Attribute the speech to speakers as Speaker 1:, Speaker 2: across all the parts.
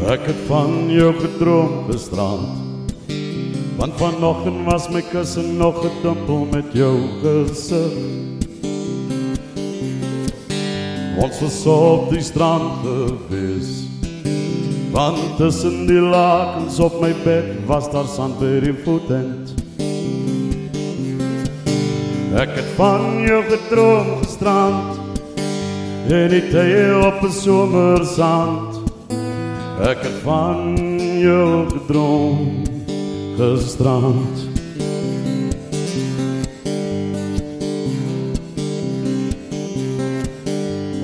Speaker 1: Ek het van jou gedroom gisterand, want vanoggend was my kussen nog 'n dimpel met jou gesig. Ons was op die strand gewees, want tussen die lakens op my bed was daar sand by die voetend. Ek het van jou gedroom gisterand, en die tye op 'n somersand. Ek het van jou gedroom gisterand.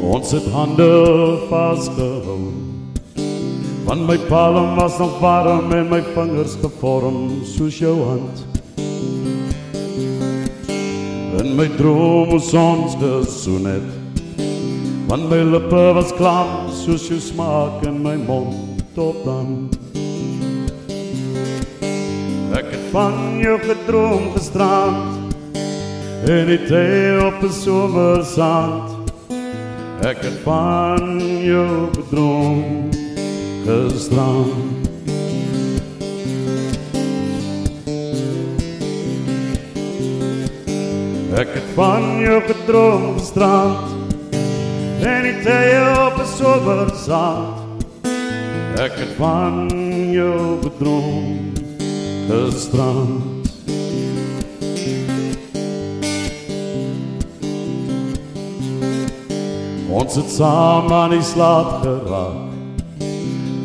Speaker 1: Ons het hande vastgehou, want my palm was nog warm en my vingers gevorm soos jou hand. In my droom ons gesoen het, want my lippe was klam soos jou smaak in my mond tot dan. Ek het van jou gedroom gisterand, en die tye op 'n somersand. Ek het van jou gedroom gisterand. Ek het van jou gedroom gisterand, en die tye op 'n somersand. Ek het van jou gedroom gisterand. Ons het saam aan die slaap geraak,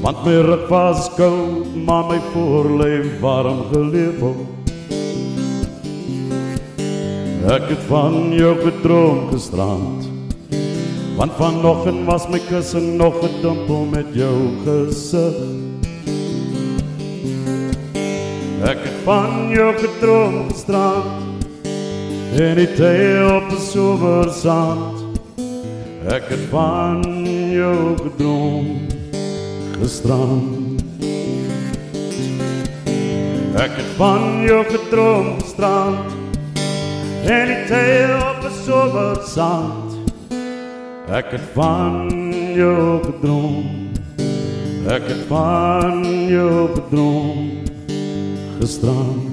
Speaker 1: want my rug was koud, maar my voorlyf warm gelewe. Ek het van jou gedroom gisterand, want vanoggend was my kussen nog 'n dimpel met jou gesig. Ek het van jou gedroom gisterand, en die tye op 'n somersand. Ek het van jou gedroom gisterand. Ek het van jou gedroom gisterand, en die tye op 'n somersand. Ek het van jou gedroom, ek het van jou gedroom gisterand.